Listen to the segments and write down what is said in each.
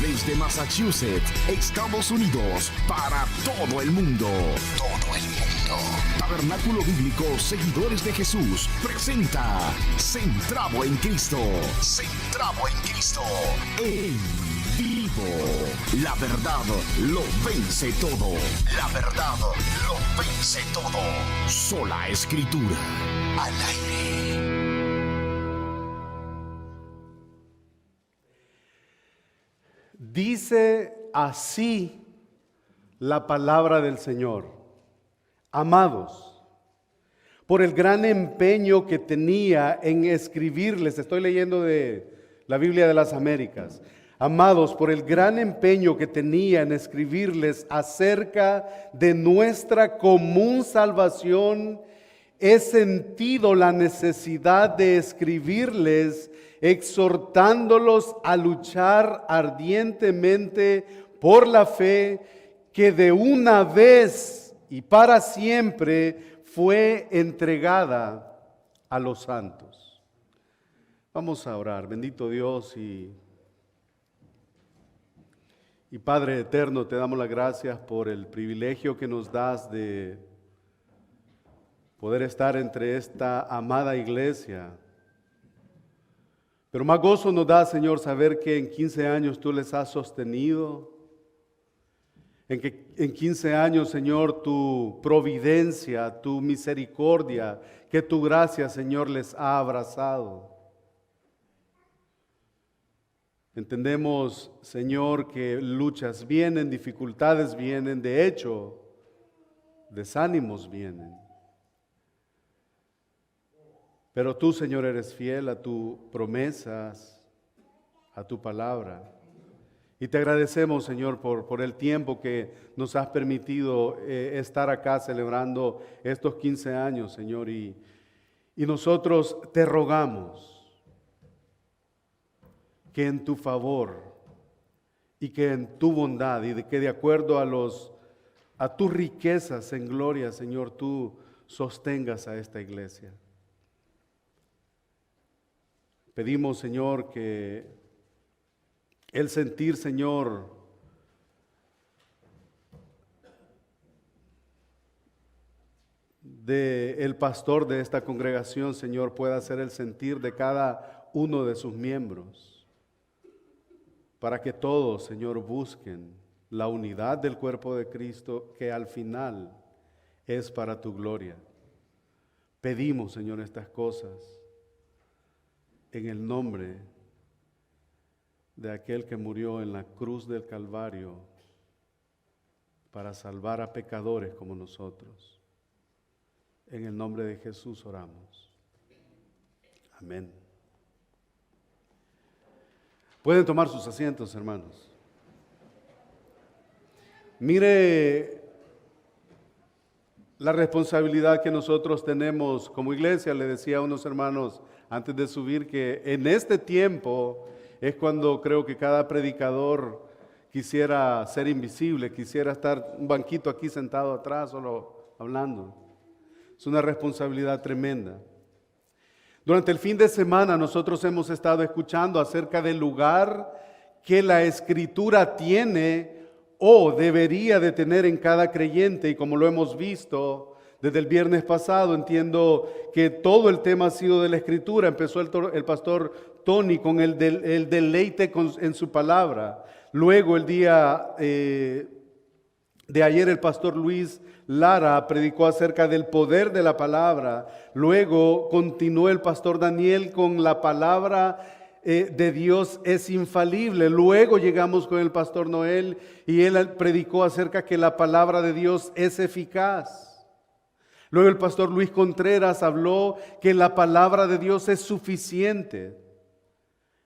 Desde Massachusetts, Estados Unidos, para todo el mundo. Todo el mundo. Tabernáculo Bíblico Seguidores de Jesús presenta Centrado en Cristo. Centrado en Cristo. En vivo. La verdad lo vence todo. La verdad lo vence todo. Sola Escritura. Al aire. Dice así la palabra del Señor: amados, por el gran empeño que tenía en escribirles, estoy leyendo de la Biblia de las Américas, amados, por el gran empeño que tenía en escribirles acerca de nuestra común salvación, he sentido la necesidad de escribirles, exhortándolos a luchar ardientemente por la fe que de una vez y para siempre fue entregada a los santos. Vamos a orar. Bendito Dios y Padre eterno, te damos las gracias por el privilegio que nos das de poder estar entre esta amada iglesia. Pero más gozo nos da, Señor, saber que en 15 años tú les has sostenido. En 15 años, Señor, tu providencia, tu misericordia, que tu gracia, Señor, les ha abrazado. Entendemos, Señor, que luchas vienen, dificultades vienen, de hecho, desánimos vienen. Pero tú, Señor, eres fiel a tus promesas, a tu palabra. Y te agradecemos, Señor, por el tiempo que nos has permitido estar acá celebrando estos 15 años, Señor. Y nosotros te rogamos que en tu favor y que en tu bondad y que de acuerdo a tus riquezas en gloria, Señor, tú sostengas a esta iglesia. Pedimos, Señor, que el sentir, Señor, del pastor de esta congregación, Señor, pueda ser el sentir de cada uno de sus miembros, para que todos, Señor, busquen la unidad del cuerpo de Cristo, que al final es para tu gloria. Pedimos, Señor, estas cosas en el nombre de aquel que murió en la cruz del Calvario para salvar a pecadores como nosotros. En el nombre de Jesús oramos. Amén. Pueden tomar sus asientos, hermanos. Mire la responsabilidad que nosotros tenemos como iglesia. Le decía a unos hermanos antes de subir que en este tiempo es cuando creo que cada predicador quisiera ser invisible, quisiera estar un banquito aquí sentado atrás solo hablando. Es una responsabilidad tremenda. Durante el fin de semana nosotros hemos estado escuchando acerca del lugar que la Escritura tiene o debería de tener en cada creyente, y como lo hemos visto desde el viernes pasado, entiendo que todo el tema ha sido de la Escritura. Empezó el pastor Tony con el deleite en su palabra. Luego el día de ayer el pastor Luis Lara predicó acerca del poder de la palabra. Luego continuó el pastor Daniel con la palabra de Dios es infalible. Luego llegamos con el pastor Noel y él predicó acerca que la palabra de Dios es eficaz. Luego el pastor Luis Contreras habló que la palabra de Dios es suficiente.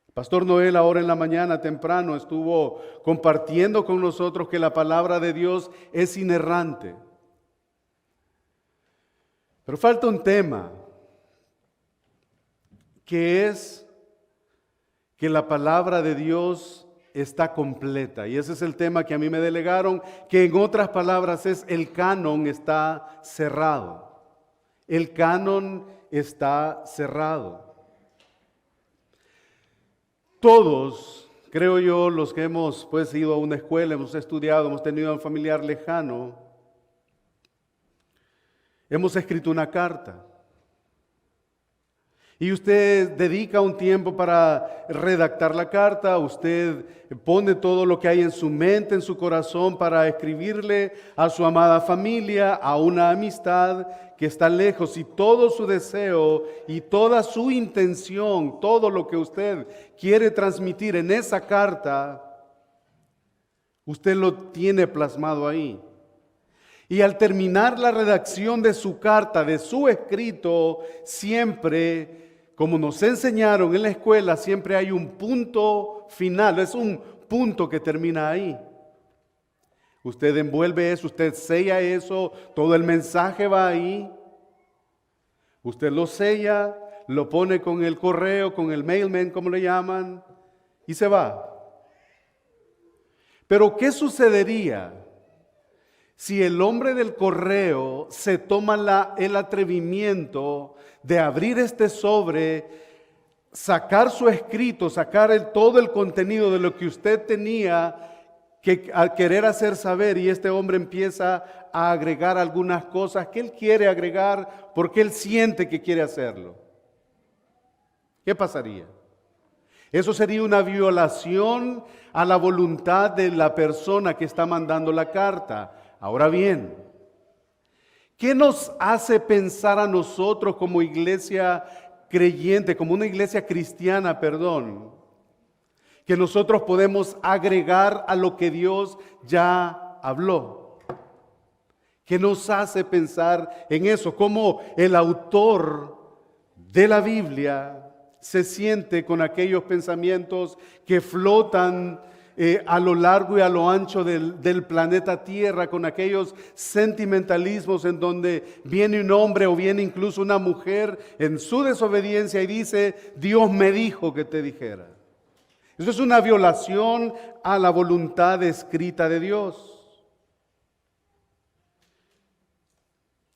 El pastor Noel ahora en la mañana temprano estuvo compartiendo con nosotros que la palabra de Dios es inerrante. Pero falta un tema, que es que la palabra de Dios está completa. Y ese es el tema que a mí me delegaron, que en otras palabras es el canon está cerrado. El canon está cerrado. Todos creo yo, los que hemos pues ido a una escuela, hemos estudiado, hemos tenido un familiar lejano, hemos escrito una carta. Y usted dedica un tiempo para redactar la carta, usted pone todo lo que hay en su mente, en su corazón, para escribirle a su amada familia, a una amistad que está lejos, y todo su deseo y toda su intención, todo lo que usted quiere transmitir en esa carta, usted lo tiene plasmado ahí. Y al terminar la redacción de su carta, de su escrito, siempre, como nos enseñaron en la escuela, siempre hay un punto final, es un punto que termina ahí. Usted envuelve eso, usted sella eso, todo el mensaje va ahí. Usted lo sella, lo pone con el correo, con el mailman, como le llaman, y se va. Pero ¿qué sucedería si el hombre del correo se toma el atrevimiento de abrir este sobre, sacar su escrito, sacar todo el contenido de lo que usted tenía que al querer hacer saber, y este hombre empieza a agregar algunas cosas que él quiere agregar porque él siente que quiere hacerlo? ¿Qué pasaría? Eso sería una violación a la voluntad de la persona que está mandando la carta. Ahora bien, ¿qué nos hace pensar a nosotros como iglesia creyente, como una iglesia cristiana, que nosotros podemos agregar a lo que Dios ya habló? ¿Qué nos hace pensar en eso? ¿Cómo el autor de la Biblia se siente con aquellos pensamientos que flotan a lo largo y a lo ancho del planeta Tierra, con aquellos sentimentalismos en donde viene un hombre o viene incluso una mujer en su desobediencia y dice: Dios me dijo que te dijera? Eso es una violación a la voluntad escrita de Dios.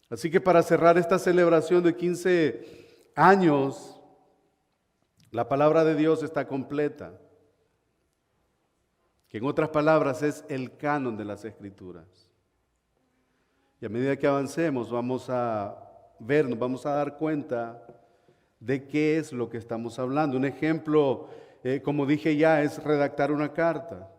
Así que para cerrar esta celebración de 15 años, la palabra de Dios está completa, que en otras palabras es el canon de las Escrituras. Y a medida que avancemos vamos a ver, nos vamos a dar cuenta de qué es lo que estamos hablando. Un ejemplo, como dije ya, es redactar una carta.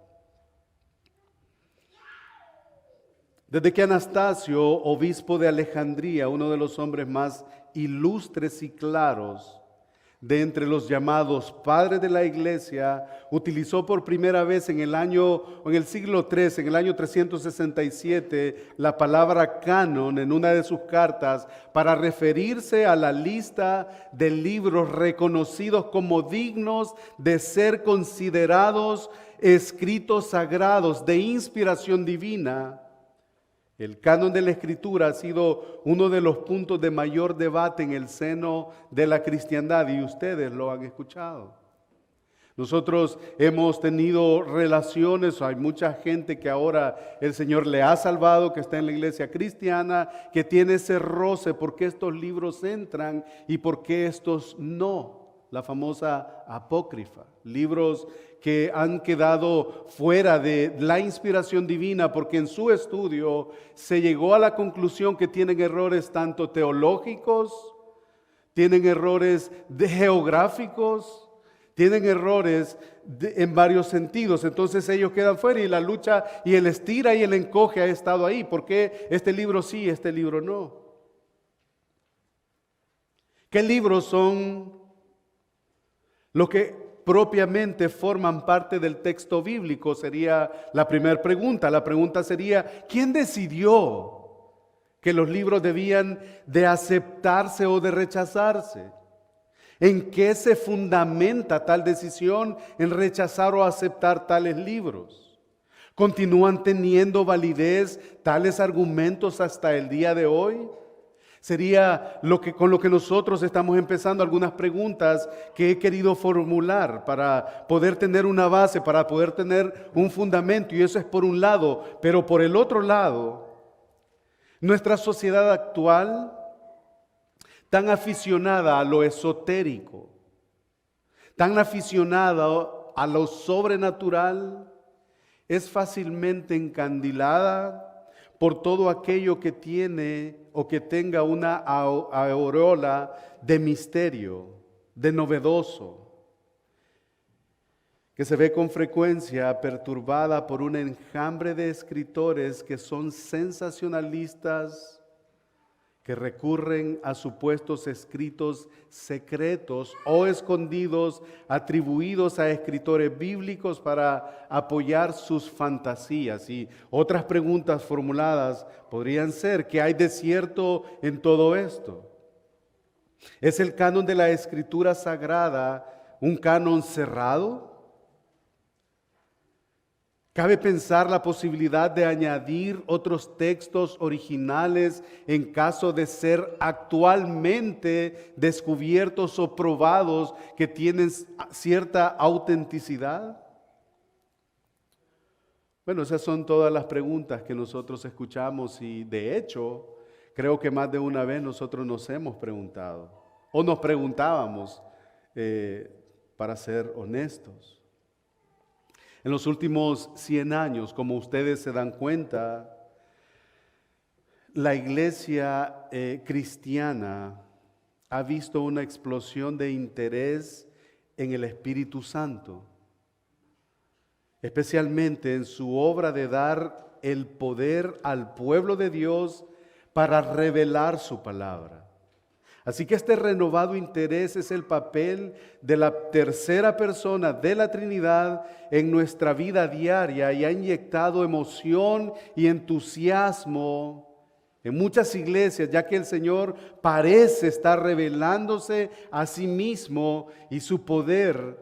Desde que Anastasio, obispo de Alejandría, uno de los hombres más ilustres y claros de entre los llamados padres de la iglesia, utilizó por primera vez en el siglo III, en el año 367, la palabra canon en una de sus cartas para referirse a la lista de libros reconocidos como dignos de ser considerados escritos sagrados de inspiración divina. El canon de la Escritura ha sido uno de los puntos de mayor debate en el seno de la cristiandad, y ustedes lo han escuchado. Nosotros hemos tenido relaciones, hay mucha gente que ahora el Señor le ha salvado, que está en la iglesia cristiana, que tiene ese roce: ¿por qué estos libros entran y por qué estos no? La famosa apócrifa, libros que han quedado fuera de la inspiración divina porque en su estudio se llegó a la conclusión que tienen errores tanto teológicos, tienen errores geográficos, tienen errores en varios sentidos. Entonces ellos quedan fuera, y la lucha y el estira y el encoge ha estado ahí. ¿Por qué este libro sí, este libro no? ¿Qué libros son los que propiamente forman parte del texto bíblico? Sería la primera pregunta. La pregunta sería: ¿quién decidió que los libros debían de aceptarse o de rechazarse? ¿En qué se fundamenta tal decisión en rechazar o aceptar tales libros? ¿Continúan teniendo validez tales argumentos hasta el día de hoy? Sería con lo que nosotros estamos empezando algunas preguntas que he querido formular para poder tener una base, para poder tener un fundamento, y eso es por un lado. Pero por el otro lado, nuestra sociedad actual, tan aficionada a lo esotérico, tan aficionada a lo sobrenatural, es fácilmente encandilada por todo aquello que tiene o que tenga una aureola de misterio, de novedoso, que se ve con frecuencia perturbada por un enjambre de escritores que son sensacionalistas, que recurren a supuestos escritos secretos o escondidos atribuidos a escritores bíblicos para apoyar sus fantasías. Y otras preguntas formuladas podrían ser: ¿qué hay de cierto en todo esto? ¿Es el canon de la Escritura Sagrada un canon cerrado? ¿Cabe pensar la posibilidad de añadir otros textos originales en caso de ser actualmente descubiertos o probados que tienen cierta autenticidad? Bueno, esas son todas las preguntas que nosotros escuchamos y de hecho creo que más de una vez nosotros nos hemos preguntado o nos preguntábamos, para ser honestos. En los últimos 100 años, como ustedes se dan cuenta, la iglesia cristiana ha visto una explosión de interés en el Espíritu Santo, especialmente en su obra de dar el poder al pueblo de Dios para revelar su palabra. Así que este renovado interés es el papel de la tercera persona de la Trinidad en nuestra vida diaria y ha inyectado emoción y entusiasmo en muchas iglesias, ya que el Señor parece estar revelándose a sí mismo y su poder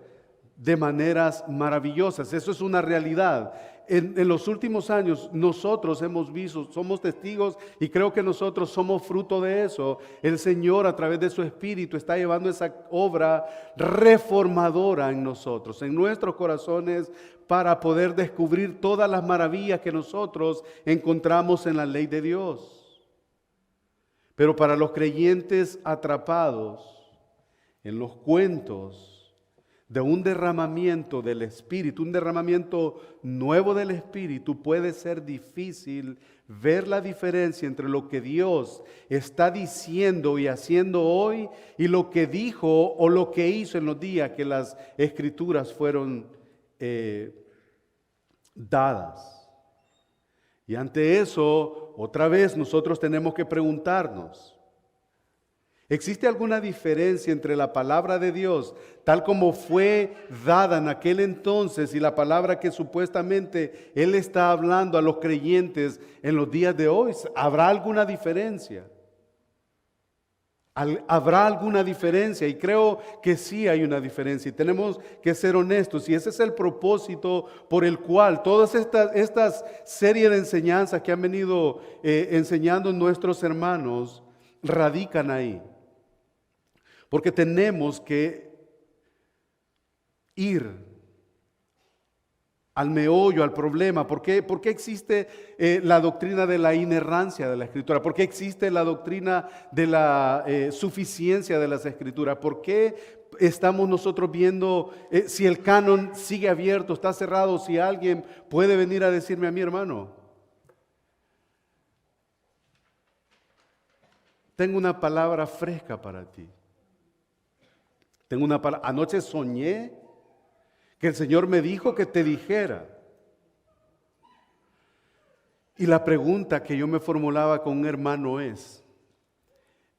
de maneras maravillosas. Eso es una realidad. En los últimos años nosotros hemos visto, somos testigos y creo que nosotros somos fruto de eso. El Señor a través de su Espíritu está llevando esa obra reformadora en nosotros, en nuestros corazones, para poder descubrir todas las maravillas que nosotros encontramos en la ley de Dios. Pero para los creyentes atrapados en los cuentos de un derramamiento del Espíritu, un derramamiento nuevo del Espíritu, puede ser difícil ver la diferencia entre lo que Dios está diciendo y haciendo hoy y lo que dijo o lo que hizo en los días que las Escrituras fueron dadas. Y ante eso, otra vez nosotros tenemos que preguntarnos: ¿existe alguna diferencia entre la palabra de Dios, tal como fue dada en aquel entonces, y la palabra que supuestamente Él está hablando a los creyentes en los días de hoy? ¿Habrá alguna diferencia? ¿Habrá alguna diferencia? Y creo que sí hay una diferencia y tenemos que ser honestos. Y ese es el propósito por el cual todas estas series de enseñanzas que han venido enseñando nuestros hermanos radican ahí. Porque tenemos que ir al meollo, al problema. ¿Por qué existe la doctrina de la inerrancia de la Escritura? ¿Por qué existe la doctrina de la suficiencia de las Escrituras? ¿Por qué estamos nosotros viendo si el canon sigue abierto, está cerrado? Si alguien puede venir a decirme a mi hermano: tengo una palabra fresca para ti. Tengo una palabra. Anoche soñé que el Señor me dijo que te dijera. Y la pregunta que yo me formulaba con un hermano es,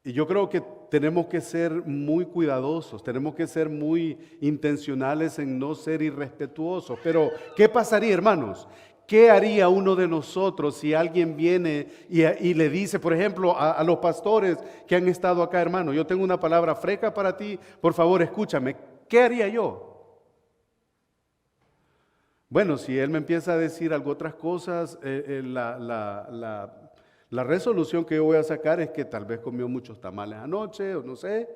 y yo creo que tenemos que ser muy cuidadosos, tenemos que ser muy intencionales en no ser irrespetuosos. Pero, ¿qué pasaría, hermanos? ¿Qué haría uno de nosotros si alguien viene y le dice, por ejemplo, a los pastores que han estado acá: hermano, yo tengo una palabra fresca para ti, por favor escúchame? ¿Qué haría yo? Bueno, si él me empieza a decir otras cosas, la resolución que yo voy a sacar es que tal vez comió muchos tamales anoche o no sé.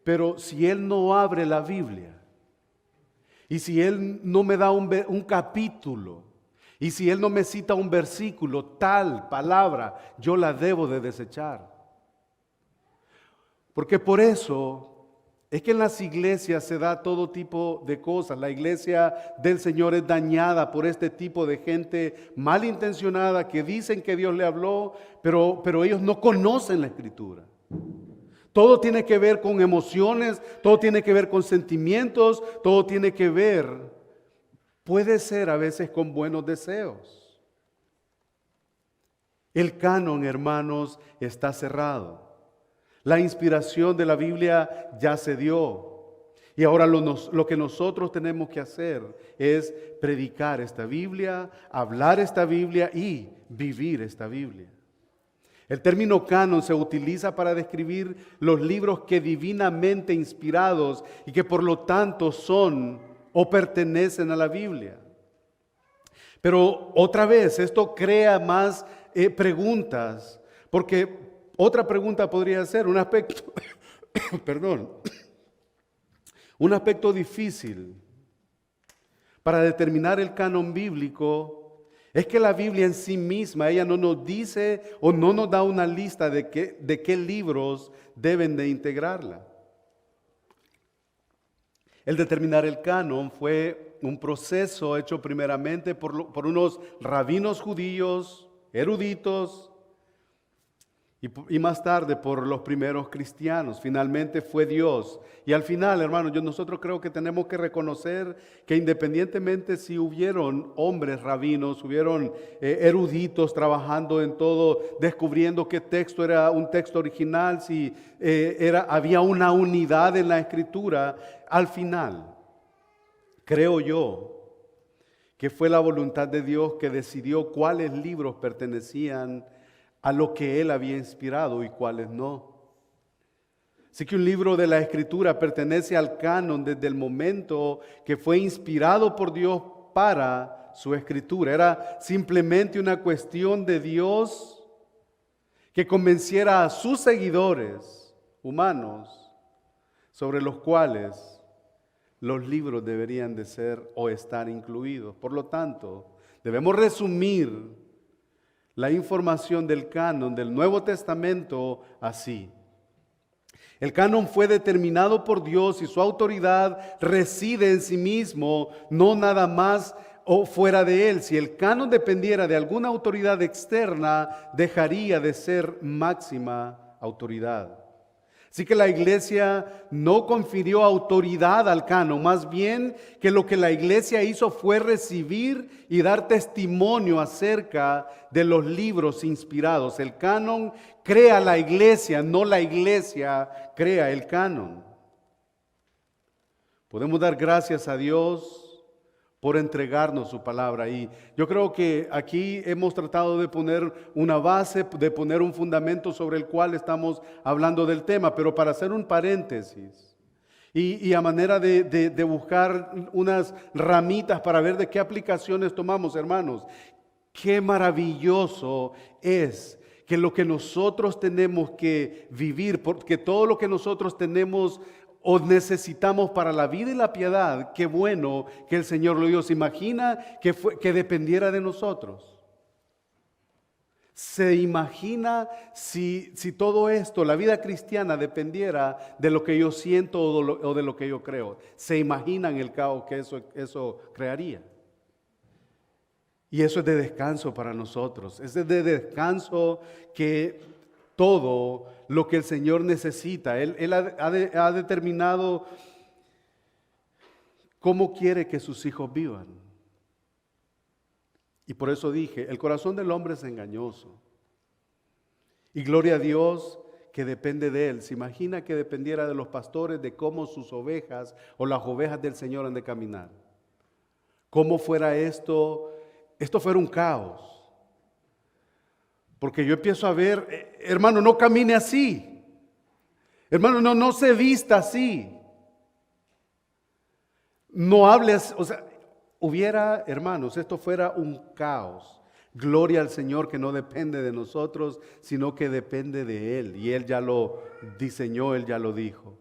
Pero si él no abre la Biblia y si él no me da un capítulo, y si él no me cita un versículo, tal palabra yo la debo de desechar. Porque por eso Es que en las iglesias se da todo tipo de cosas. La iglesia del Señor es dañada por este tipo de gente malintencionada que dicen que Dios le habló, pero ellos no conocen la Escritura. Todo tiene que ver con emociones, todo tiene que ver con sentimientos, todo tiene que ver, puede ser a veces con buenos deseos. El canon, hermanos, está cerrado. La inspiración de la Biblia ya se dio. Y ahora lo que nosotros tenemos que hacer es predicar esta Biblia, hablar esta Biblia y vivir esta Biblia. El término canon se utiliza para describir los libros que divinamente inspirados y que por lo tanto son o pertenecen a la Biblia. Pero otra vez, esto crea más preguntas, porque otra pregunta podría ser un aspecto, un aspecto difícil para determinar el canon bíblico es que la Biblia en sí misma, ella no nos dice o no nos da una lista de qué libros deben de integrarla. El determinar el canon fue un proceso hecho primeramente por unos rabinos judíos, eruditos, y más tarde por los primeros cristianos. Finalmente fue Dios. Y al final, hermanos, nosotros creo que tenemos que reconocer que independientemente si hubieron hombres rabinos, hubieron eruditos trabajando en todo, descubriendo qué texto era un texto original, si había una unidad en la Escritura, al final, creo yo, que fue la voluntad de Dios que decidió cuáles libros pertenecían a lo que Él había inspirado y cuáles no. Así que un libro de la Escritura pertenece al canon desde el momento que fue inspirado por Dios para su escritura. Era simplemente una cuestión de Dios que convenciera a sus seguidores humanos sobre los cuales los libros deberían de ser o estar incluidos. Por lo tanto, debemos resumir la información del canon del Nuevo Testamento así. El canon fue determinado por Dios y su autoridad reside en sí mismo, no nada más o fuera de él. Si el canon dependiera de alguna autoridad externa, dejaría de ser máxima autoridad. Así que la iglesia no confirió autoridad al canon, más bien que lo que la iglesia hizo fue recibir y dar testimonio acerca de los libros inspirados. El canon crea la iglesia, no la iglesia crea el canon. Podemos dar gracias a Dios por entregarnos su palabra. Y yo creo que aquí hemos tratado de poner una base, de poner un fundamento sobre el cual estamos hablando del tema, pero para hacer un paréntesis y a manera de buscar unas ramitas para ver de qué aplicaciones tomamos, hermanos, qué maravilloso es que lo que nosotros tenemos que vivir, porque todo lo que nosotros tenemos o necesitamos para la vida y la piedad, qué bueno que el Señor lo dio. ¿Se imagina que dependiera de nosotros? ¿Se imagina si todo esto, la vida cristiana, dependiera de lo que yo siento o de lo que yo creo? ¿Se imaginan el caos que eso crearía? Y eso es de descanso para nosotros. Es de descanso que todo lo que el Señor necesita. Él ha determinado cómo quiere que sus hijos vivan. Y por eso dije, el corazón del hombre es engañoso. Y gloria a Dios que depende de Él. ¿Se imagina que dependiera de los pastores, de cómo sus ovejas o las ovejas del Señor han de caminar? ¿Cómo fuera esto fuera un caos? Porque yo empiezo a ver, hermano, no camine así. Hermano, no se vista así. No hables, hermanos, esto fuera un caos. Gloria al Señor que no depende de nosotros, sino que depende de Él. Y Él ya lo diseñó, Él ya lo dijo.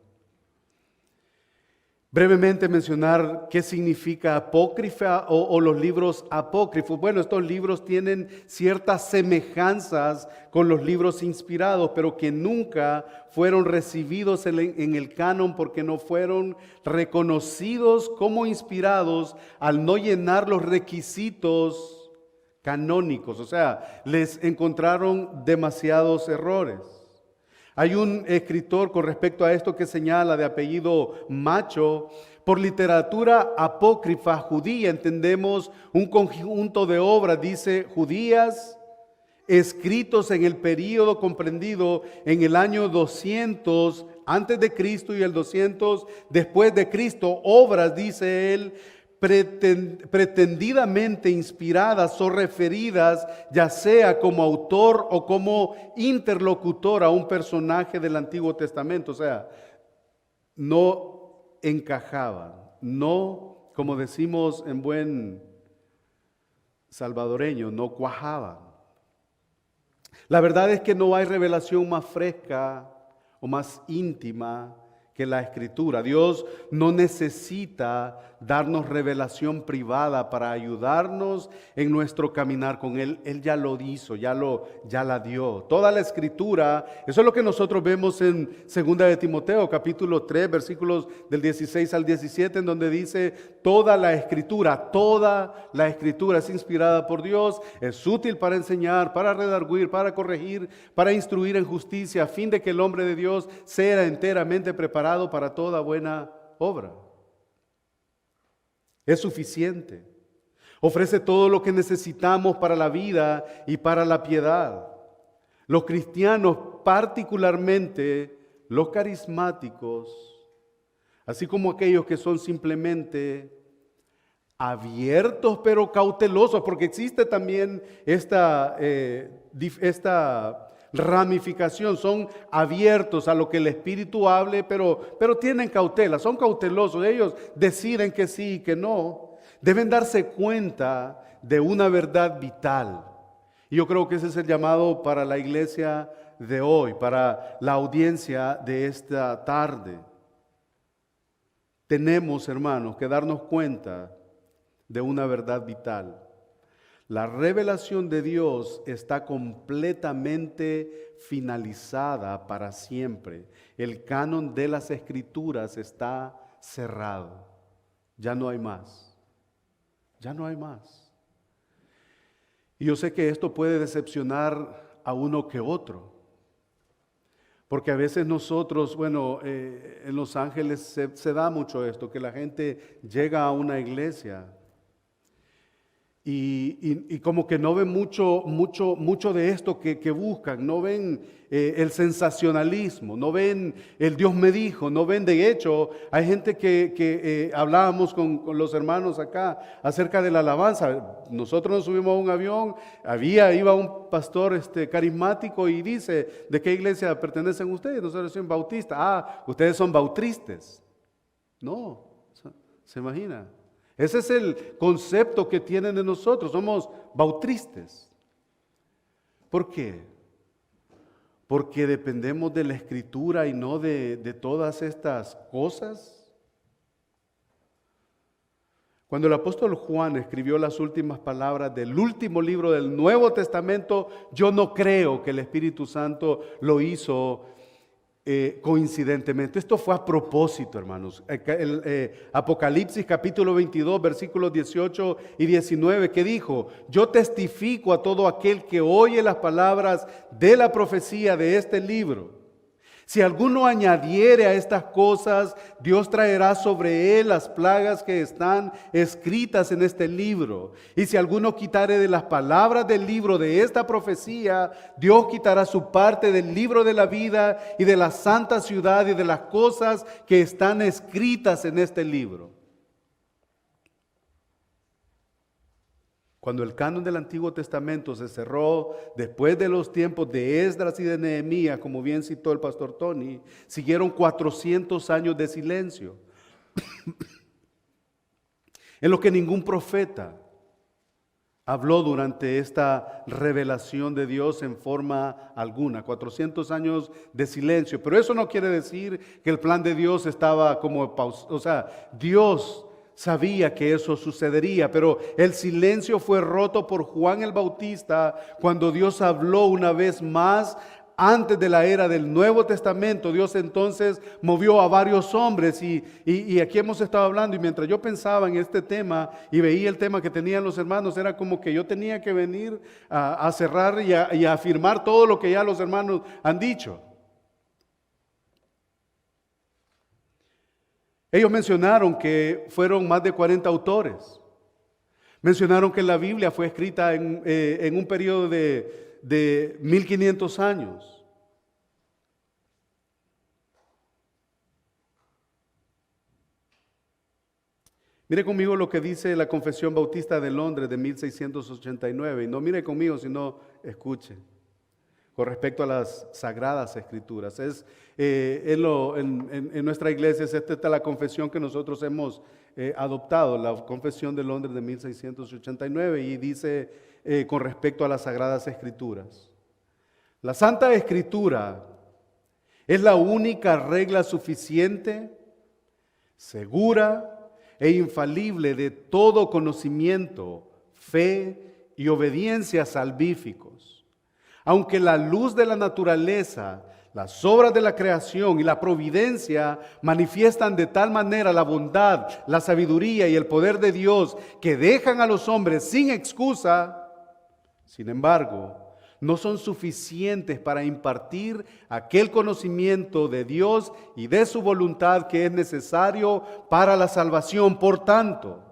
brevemente mencionar qué significa apócrifa o los libros apócrifos. Bueno, estos libros tienen ciertas semejanzas con los libros inspirados, pero que nunca fueron recibidos en el canon porque no fueron reconocidos como inspirados al no llenar los requisitos canónicos. O sea, les encontraron demasiados errores. Hay un escritor con respecto a esto que señala, de apellido Macho: por literatura apócrifa judía entendemos un conjunto de obras, dice, judías, escritos en el período comprendido en el año 200 antes de Cristo y el 200 después de Cristo. Obras, dice él, pretendidamente inspiradas o referidas ya sea como autor o como interlocutor a un personaje del Antiguo Testamento. O sea, no encajaban, no, como decimos en buen salvadoreño, no cuajaban. La verdad es que no hay revelación más fresca o más íntima que la Escritura. Dios no necesita darnos revelación privada para ayudarnos en nuestro caminar con Él. Él ya lo hizo, ya la dio. Toda la Escritura, eso es lo que nosotros vemos en 2 de Timoteo, capítulo 3, versículos del 16 al 17, en donde dice: toda la Escritura es inspirada por Dios, es útil para enseñar, para redarguir, para corregir, para instruir en justicia, a fin de que el hombre de Dios sea enteramente preparado para toda buena obra. Es suficiente. Ofrece todo lo que necesitamos para la vida y para la piedad. Los cristianos, particularmente los carismáticos, así como aquellos que son simplemente abiertos pero cautelosos, porque existe también esta ramificación, son abiertos a lo que el Espíritu hable, pero tienen cautela, son cautelosos. Ellos deciden que sí y que no. Deben darse cuenta de una verdad vital. Y yo creo que ese es el llamado para la iglesia de hoy, para la audiencia de esta tarde. Tenemos, hermanos, que darnos cuenta de una verdad vital. La revelación de Dios está completamente finalizada para siempre. El canon de las Escrituras está cerrado. Ya no hay más. Ya no hay más. Y yo sé que esto puede decepcionar a uno que otro. Porque a veces nosotros, en Los Ángeles se da mucho esto, que la gente llega a una iglesia y como que no ven mucho de esto que buscan, no ven el sensacionalismo, no ven el Dios me dijo, no ven. De hecho, hay gente que hablábamos con los hermanos acá acerca de la alabanza. Nosotros nos subimos a un avión, iba un pastor carismático y dice: ¿de qué iglesia pertenecen ustedes? Nosotros somos bautistas. Ustedes son bautristas. No, ¿se imagina? Ese es el concepto que tienen de nosotros, somos bautristas. ¿Por qué? Porque dependemos de la Escritura y no de todas estas cosas. Cuando el apóstol Juan escribió las últimas palabras del último libro del Nuevo Testamento, yo no creo que el Espíritu Santo lo hizo coincidentemente. Esto fue a propósito, hermanos. Apocalipsis capítulo 22, versículos 18 y 19, que dijo: yo testifico a todo aquel que oye las palabras de la profecía de este libro. Si alguno añadiere a estas cosas, Dios traerá sobre él las plagas que están escritas en este libro. Y si alguno quitare de las palabras del libro de esta profecía, Dios quitará su parte del libro de la vida y de la santa ciudad y de las cosas que están escritas en este libro. Cuando el canon del Antiguo Testamento se cerró después de los tiempos de Esdras y de Nehemías, como bien citó el pastor Tony, siguieron 400 años de silencio, en lo que ningún profeta habló durante esta revelación de Dios en forma alguna. 400 años de silencio. Pero eso no quiere decir que el plan de Dios estaba como pausado. O sea, Dios sabía que eso sucedería, pero el silencio fue roto por Juan el Bautista cuando Dios habló una vez más. Antes de la era del Nuevo Testamento, Dios entonces movió a varios hombres y aquí hemos estado hablando, y mientras yo pensaba en este tema y veía el tema que tenían los hermanos, era como que yo tenía que venir a cerrar y a afirmar todo lo que ya los hermanos han dicho. Ellos mencionaron que fueron más de 40 autores. Mencionaron que la Biblia fue escrita en un periodo de 1500 años. Mire conmigo lo que dice la Confesión Bautista de Londres de 1689. Y no mire conmigo, sino escuche. Con respecto a las Sagradas Escrituras. En nuestra iglesia esta es la confesión que nosotros hemos adoptado, la Confesión de Londres de 1689, y dice con respecto a las Sagradas Escrituras: la Santa Escritura es la única regla suficiente, segura e infalible de todo conocimiento, fe y obediencia salvíficos. Aunque la luz de la naturaleza, las obras de la creación y la providencia manifiestan de tal manera la bondad, la sabiduría y el poder de Dios que dejan a los hombres sin excusa, sin embargo, no son suficientes para impartir aquel conocimiento de Dios y de su voluntad que es necesario para la salvación. Por tanto,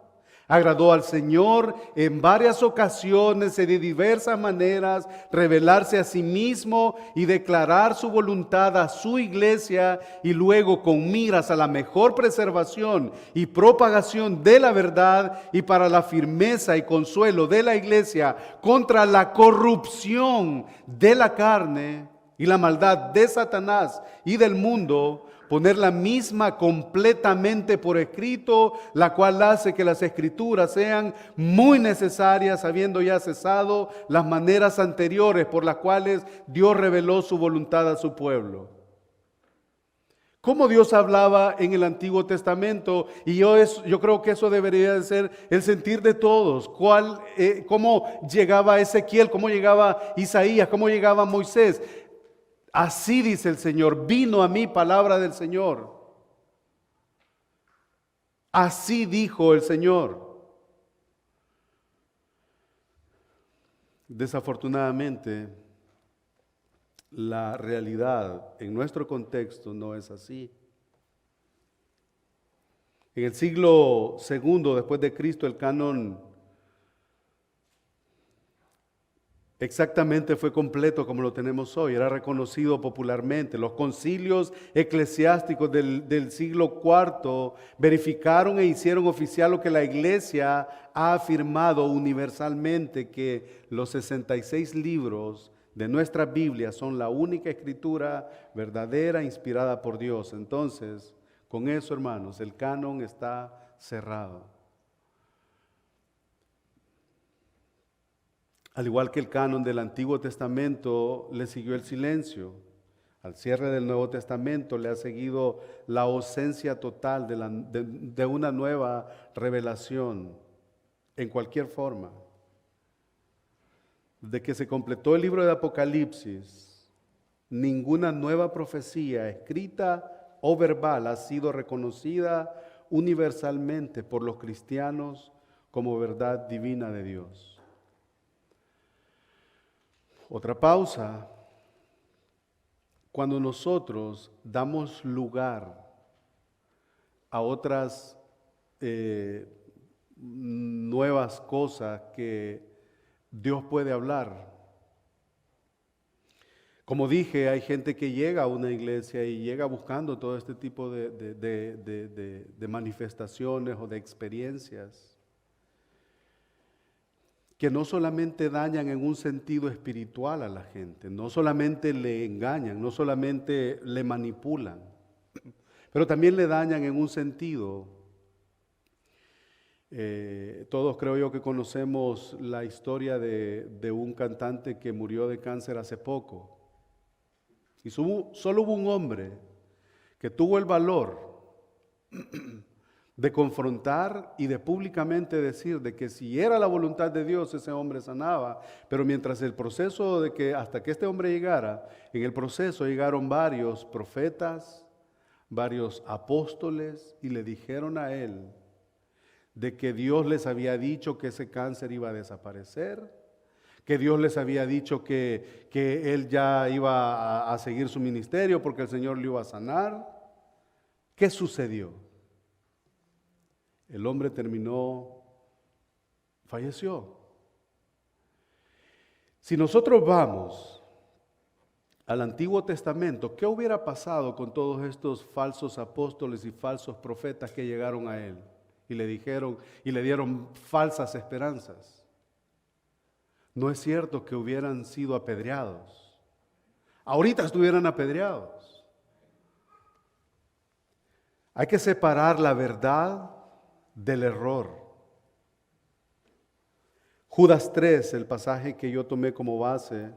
agradó al Señor en varias ocasiones y de diversas maneras revelarse a sí mismo y declarar su voluntad a su iglesia, y luego con miras a la mejor preservación y propagación de la verdad y para la firmeza y consuelo de la iglesia contra la corrupción de la carne y la maldad de Satanás y del mundo, poner la misma completamente por escrito, la cual hace que las Escrituras sean muy necesarias, habiendo ya cesado las maneras anteriores por las cuales Dios reveló su voluntad a su pueblo. ¿Cómo Dios hablaba en el Antiguo Testamento? Y yo creo que eso debería de ser el sentir de todos. ¿Cómo llegaba Ezequiel? ¿Cómo llegaba Isaías? ¿Cómo llegaba Moisés? Así dice el Señor: vino a mí palabra del Señor. Así dijo el Señor. Desafortunadamente, la realidad en nuestro contexto no es así. En el siglo II después de Cristo, el canon exactamente fue completo como lo tenemos hoy, era reconocido popularmente. Los concilios eclesiásticos del siglo IV verificaron e hicieron oficial lo que la iglesia ha afirmado universalmente, que los 66 libros de nuestra Biblia son la única escritura verdadera inspirada por Dios. Entonces, con eso, hermanos, el canon está cerrado. Al igual que el canon del Antiguo Testamento le siguió el silencio, al cierre del Nuevo Testamento le ha seguido la ausencia total de una nueva revelación en cualquier forma. Desde que se completó el libro de Apocalipsis, ninguna nueva profecía escrita o verbal ha sido reconocida universalmente por los cristianos como verdad divina de Dios. Otra pausa: cuando nosotros damos lugar a otras nuevas cosas que Dios puede hablar. Como dije, hay gente que llega a una iglesia y llega buscando todo este tipo de manifestaciones o de experiencias que no solamente dañan en un sentido espiritual a la gente, no solamente le engañan, no solamente le manipulan, pero también le dañan en un sentido Todos creo yo que conocemos la historia de un cantante que murió de cáncer hace poco. Y solo hubo un hombre que tuvo el valor de confrontar y de públicamente decir de que si era la voluntad de Dios, ese hombre sanaba. Pero mientras el proceso hasta que este hombre llegara, en el proceso llegaron varios profetas, varios apóstoles y le dijeron a él de que Dios les había dicho que ese cáncer iba a desaparecer, que Dios les había dicho que él ya iba a seguir su ministerio porque el Señor le iba a sanar. ¿Qué sucedió? El hombre falleció. Si nosotros vamos al Antiguo Testamento, ¿qué hubiera pasado con todos estos falsos apóstoles y falsos profetas que llegaron a él y le dijeron y le dieron falsas esperanzas? No es cierto que hubieran sido apedreados. Ahorita estuvieran apedreados. Hay que separar la verdad del error. Judas 3, el pasaje que yo tomé como base,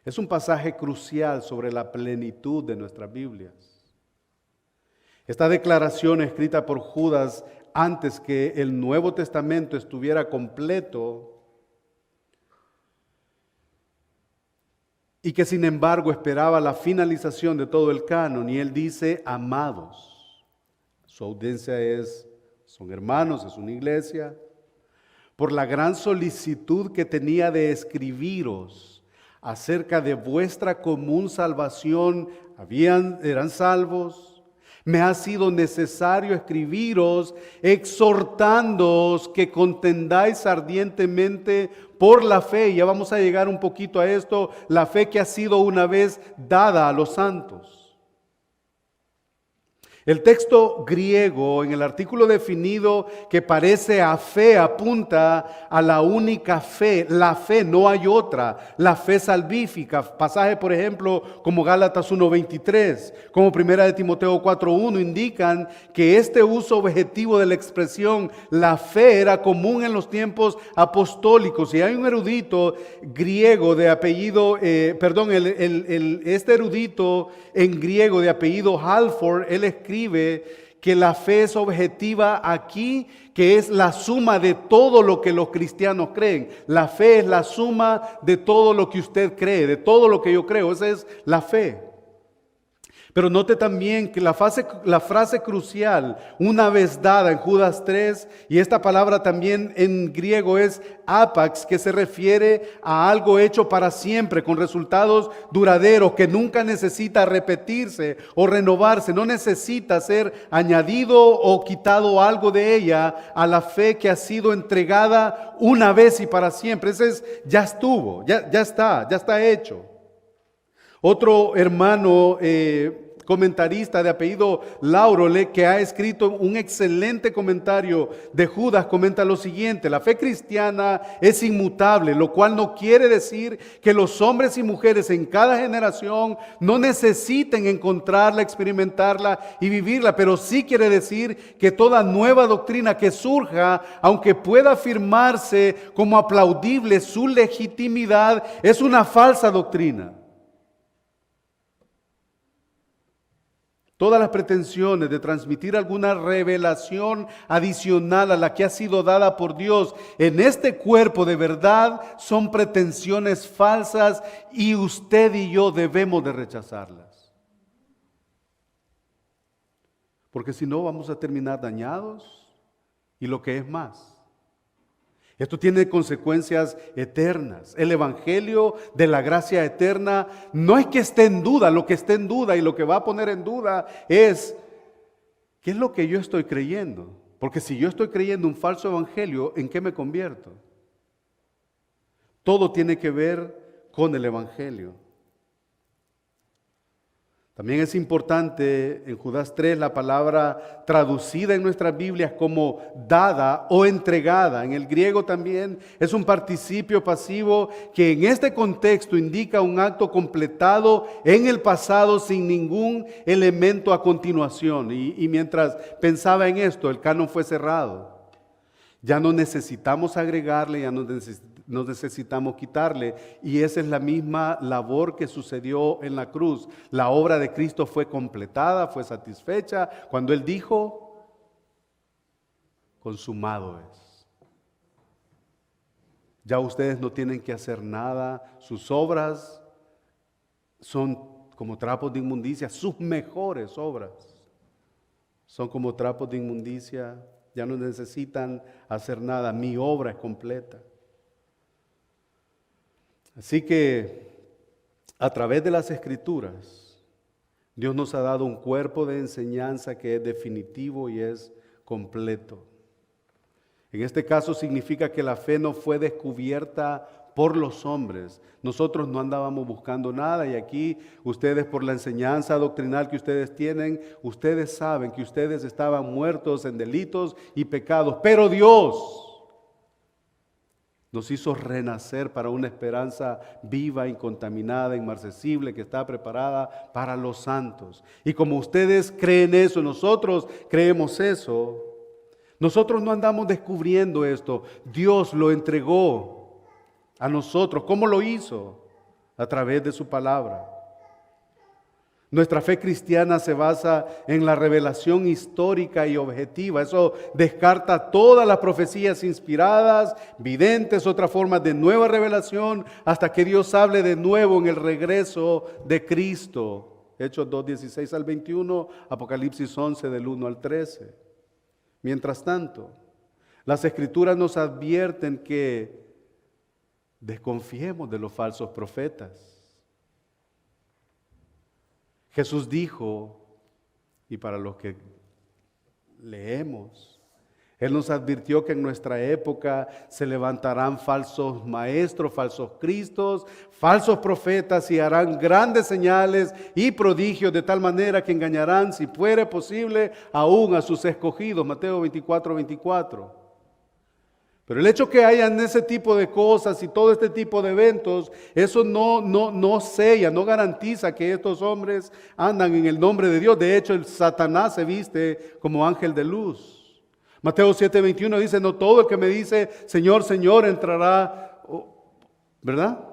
es un pasaje crucial sobre la plenitud de nuestras Biblias. Esta declaración escrita por Judas antes que el Nuevo Testamento estuviera completo y que sin embargo esperaba la finalización de todo el canon, y él dice: amados. Su audiencia son hermanos, es una iglesia. Por la gran solicitud que tenía de escribiros acerca de vuestra común salvación, eran salvos. Me ha sido necesario escribiros, exhortándoos que contendáis ardientemente por la fe. Ya vamos a llegar un poquito a esto, la fe que ha sido una vez dada a los santos. El texto griego en el artículo definido que parece a fe apunta a la única fe, la fe, no hay otra, la fe salvífica. Pasaje, por ejemplo, como Gálatas 1:23, como 1 de Timoteo 4:1 indican que este uso objetivo de la expresión la fe era común en los tiempos apostólicos. Y hay un erudito griego de apellido, este erudito en griego de apellido Halford, él escribe que la fe es objetiva aquí, que es la suma de todo lo que los cristianos creen. La fe es la suma de todo lo que usted cree, de todo lo que yo creo. Esa es la fe. Pero note también que la frase crucial, una vez dada en Judas 3, y esta palabra también en griego es apax, que se refiere a algo hecho para siempre, con resultados duraderos, que nunca necesita repetirse o renovarse, no necesita ser añadido o quitado algo de ella a la fe que ha sido entregada una vez y para siempre. Ya estuvo, ya está hecho. Otro hermano comentarista de apellido Laurole, que ha escrito un excelente comentario de Judas, comenta lo siguiente: la fe cristiana es inmutable, lo cual no quiere decir que los hombres y mujeres en cada generación no necesiten encontrarla, experimentarla y vivirla, pero sí quiere decir que toda nueva doctrina que surja, aunque pueda afirmarse como aplaudible su legitimidad, es una falsa doctrina. Todas las pretensiones de transmitir alguna revelación adicional a la que ha sido dada por Dios en este cuerpo de verdad son pretensiones falsas, y usted y yo debemos de rechazarlas. Porque si no, vamos a terminar dañados y lo que es más. Esto tiene consecuencias eternas. El evangelio de la gracia eterna no es que esté en duda. Lo que esté en duda y lo que va a poner en duda es ¿qué es lo que yo estoy creyendo? Porque si yo estoy creyendo un falso evangelio, ¿en qué me convierto? Todo tiene que ver con el evangelio. También es importante en Judas 3 la palabra traducida en nuestras Biblias como dada o entregada. En el griego también es un participio pasivo que en este contexto indica un acto completado en el pasado sin ningún elemento a continuación. Y mientras pensaba en esto, el canon fue cerrado. Ya no necesitamos agregarle, ya no necesitamos quitarle. Y esa es la misma labor que sucedió en la cruz. La obra de Cristo fue completada, fue satisfecha cuando Él dijo, consumado es. Ya ustedes no tienen que hacer nada, sus obras son como trapos de inmundicia, sus mejores obras son como trapos de inmundicia. Ya no necesitan hacer nada, mi obra es completa. Así que a través de las Escrituras, Dios nos ha dado un cuerpo de enseñanza que es definitivo y es completo. En este caso significa que la fe no fue descubierta por los hombres. Nosotros no andábamos buscando nada y aquí ustedes, por la enseñanza doctrinal que ustedes tienen, ustedes saben que ustedes estaban muertos en delitos y pecados, pero Dios nos hizo renacer para una esperanza viva, incontaminada, inmarcesible, que está preparada para los santos. Y como ustedes creen eso, nosotros creemos eso. Nosotros no andamos descubriendo esto, Dios lo entregó a nosotros. ¿Cómo lo hizo? A través de su palabra. Nuestra fe cristiana se basa en la revelación histórica y objetiva. Eso descarta todas las profecías inspiradas, videntes, otras formas de nueva revelación, hasta que Dios hable de nuevo en el regreso de Cristo. Hechos 2:16 al 21, Apocalipsis 11 del 1 al 13. Mientras tanto, las Escrituras nos advierten que desconfiemos de los falsos profetas. Jesús dijo, y para los que leemos, Él nos advirtió que en nuestra época se levantarán falsos maestros, falsos cristos, falsos profetas y harán grandes señales y prodigios de tal manera que engañarán, si fuere posible, aún a sus escogidos. Mateo 24:24. Pero el hecho que hayan ese tipo de cosas y todo este tipo de eventos, eso no sella, no garantiza que estos hombres andan en el nombre de Dios. De hecho, el Satanás se viste como ángel de luz. Mateo 7:21 dice, no todo el que me dice, Señor, Señor, entrará, ¿verdad?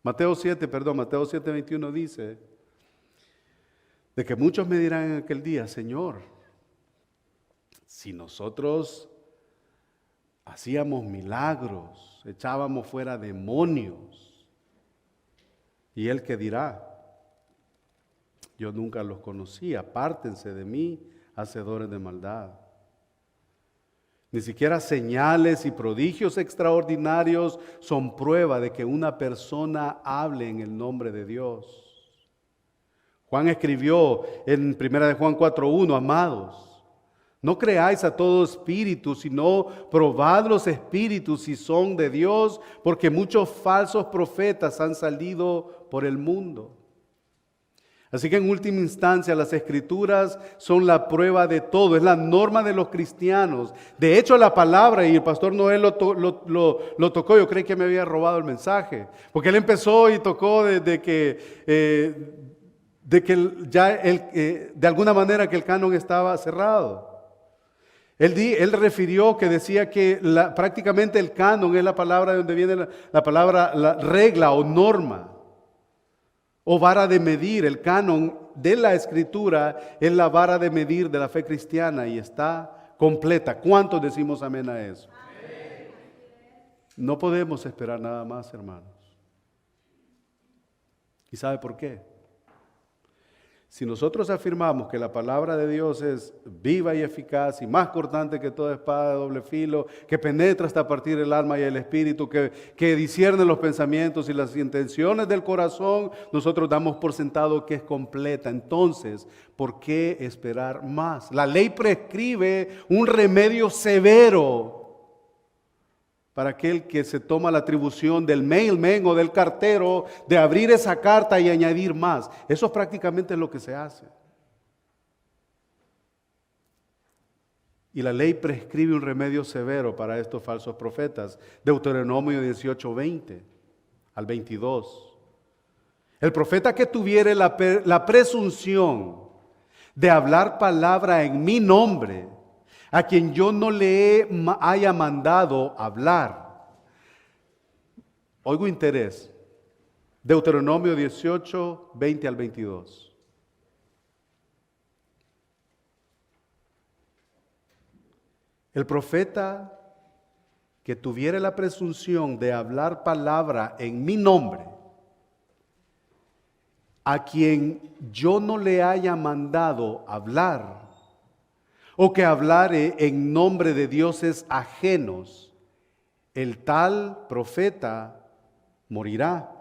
Mateo 7:21 dice, de que muchos me dirán en aquel día, Señor, si nosotros hacíamos milagros, echábamos fuera demonios. Y Él que dirá, yo nunca los conocí, apártense de mí, hacedores de maldad. Ni siquiera señales y prodigios extraordinarios son prueba de que una persona hable en el nombre de Dios. Juan escribió en 1 de Juan 4:1, amados, no creáis a todo espíritu, sino probad los espíritus si son de Dios, porque muchos falsos profetas han salido por el mundo. Así que en última instancia las Escrituras son la prueba de todo, es la norma de los cristianos. De hecho la palabra, y el pastor Noel lo tocó, yo creí que me había robado el mensaje, porque él empezó y tocó de de alguna manera que el canon estaba cerrado. Él refirió que decía que prácticamente el canon es la palabra de donde viene la palabra la regla o norma o vara de medir. El canon de la Escritura es la vara de medir de la fe cristiana y está completa. ¿Cuántos decimos amén a eso? Amén. No podemos esperar nada más, hermanos. ¿Y sabe por qué? Si nosotros afirmamos que la palabra de Dios es viva y eficaz y más cortante que toda espada de doble filo, que penetra hasta partir el alma y el espíritu, que discierne los pensamientos y las intenciones del corazón, nosotros damos por sentado que es completa. Entonces, ¿por qué esperar más? La ley prescribe un remedio severo para aquel que se toma la atribución del mailman o del cartero de abrir esa carta y añadir más. Eso es prácticamente lo que se hace. Y la ley prescribe un remedio severo para estos falsos profetas. Deuteronomio 18:20 al 22. El profeta que tuviere la presunción de hablar palabra en mi nombre, a quien yo no le haya mandado hablar. Oigo interés. Deuteronomio 18, 20 al 22. El profeta que tuviere la presunción de hablar palabra en mi nombre, a quien yo no le haya mandado hablar, o que hablare en nombre de dioses ajenos, el tal profeta morirá.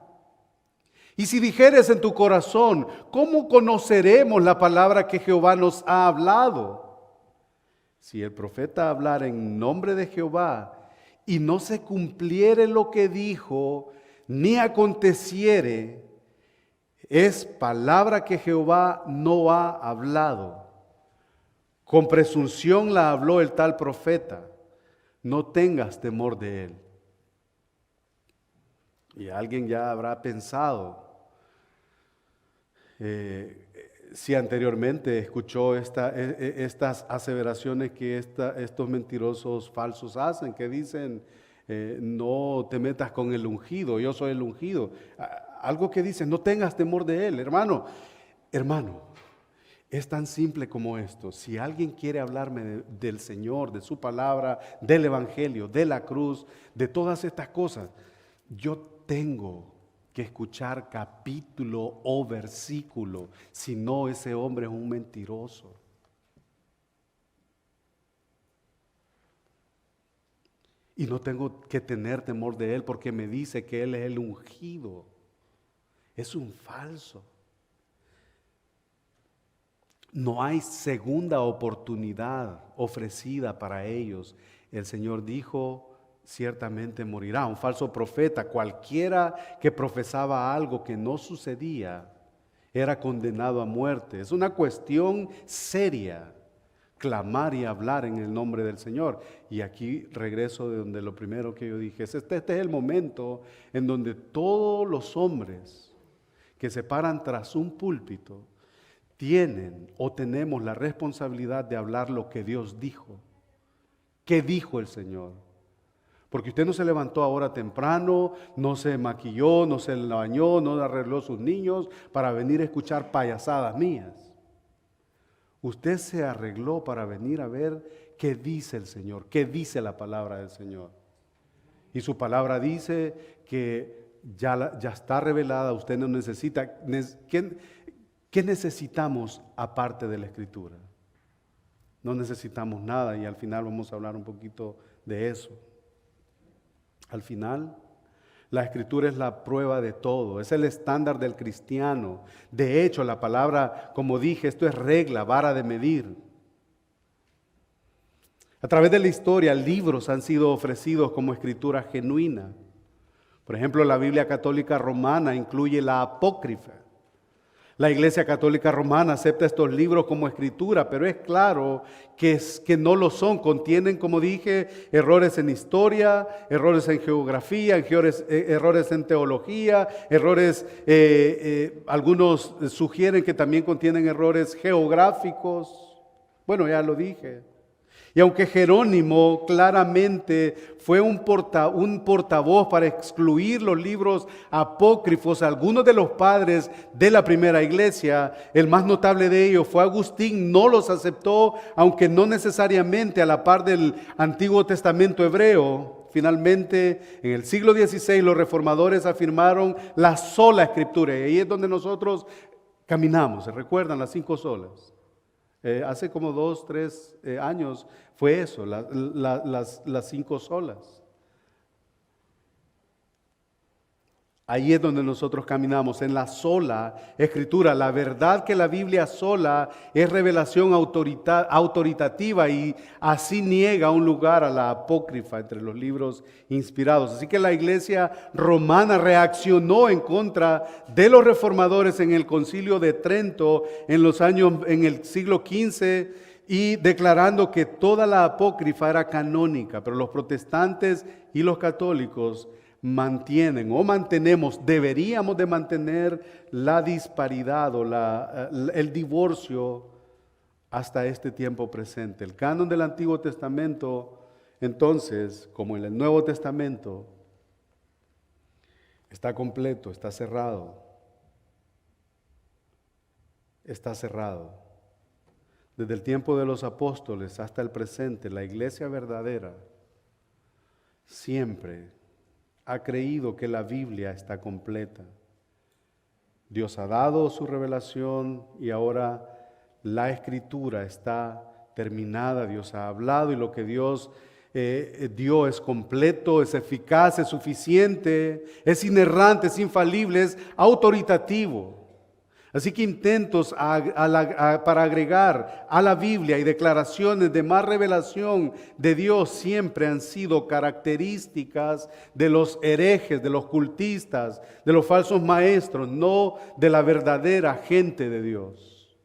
Y si dijeres en tu corazón, ¿cómo conoceremos la palabra que Jehová nos ha hablado? Si el profeta hablara en nombre de Jehová y no se cumpliere lo que dijo, ni aconteciere, es palabra que Jehová no ha hablado. Con presunción la habló el tal profeta. No tengas temor de él. Y alguien ya habrá pensado, si anteriormente escuchó estas aseveraciones que estos mentirosos falsos hacen, que dicen, no te metas con el ungido, yo soy el ungido. Algo que dice, no tengas temor de él, hermano. Es tan simple como esto. Si alguien quiere hablarme del Señor, de su palabra, del Evangelio, de la cruz, de todas estas cosas, yo tengo que escuchar capítulo o versículo, si no, ese hombre es un mentiroso. Y no tengo que tener temor de él porque me dice que él es el ungido. Es un falso. No hay segunda oportunidad ofrecida para ellos. El Señor dijo, ciertamente morirá. Un falso profeta, cualquiera que profesaba algo que no sucedía, era condenado a muerte. Es una cuestión seria clamar y hablar en el nombre del Señor. Y aquí regreso de donde lo primero que yo dije, este es el momento en donde todos los hombres que se paran tras un púlpito tienen o tenemos la responsabilidad de hablar lo que Dios dijo. ¿Qué dijo el Señor? Porque usted no se levantó ahora temprano, no se maquilló, no se bañó, no arregló sus niños para venir a escuchar payasadas mías. Usted se arregló para venir a ver qué dice el Señor, qué dice la palabra del Señor. Y su palabra dice que ya está revelada, usted no necesita. ¿Qué necesitamos aparte de la Escritura? No necesitamos nada y al final vamos a hablar un poquito de eso. Al final, la Escritura es la prueba de todo, es el estándar del cristiano. De hecho, la palabra, como dije, esto es regla, vara de medir. A través de la historia, libros han sido ofrecidos como escritura genuina. Por ejemplo, la Biblia Católica Romana incluye la apócrifa. La Iglesia Católica Romana acepta estos libros como escritura, pero es claro que no lo son. Contienen, como dije, errores en historia, errores en geografía, errores en teología, algunos sugieren que también contienen errores geográficos. Bueno, ya lo dije. Y aunque Jerónimo claramente fue un portavoz para excluir los libros apócrifos, algunos de los padres de la primera iglesia, el más notable de ellos fue Agustín, no los aceptó, aunque no necesariamente a la par del Antiguo Testamento hebreo. Finalmente, en el siglo XVI, los reformadores afirmaron la sola Escritura, y ahí es donde nosotros caminamos. ¿Se recuerdan las 5 solas? Hace como 2, 3 años fue eso, las 5 solas. Ahí es donde nosotros caminamos, en la sola Escritura. La verdad que la Biblia sola es revelación autoritativa y así niega un lugar a la apócrifa entre los libros inspirados. Así que la Iglesia romana reaccionó en contra de los reformadores en el Concilio de Trento en el siglo XV y declarando que toda la apócrifa era canónica, pero los protestantes y los católicos deberíamos de mantener la disparidad o el divorcio hasta este tiempo presente. El canon del Antiguo Testamento, entonces, como en el Nuevo Testamento, está completo, está cerrado. Está cerrado. Desde el tiempo de los apóstoles hasta el presente, la iglesia verdadera siempre ha creído que la Biblia está completa. Dios ha dado su revelación y ahora la Escritura está terminada. Dios ha hablado y lo que Dios dio es completo, es eficaz, es suficiente, es inerrante, es infalible, es autoritativo. Así que intentos para agregar a la Biblia y declaraciones de más revelación de Dios siempre han sido características de los herejes, de los cultistas, de los falsos maestros, no de la verdadera gente de Dios.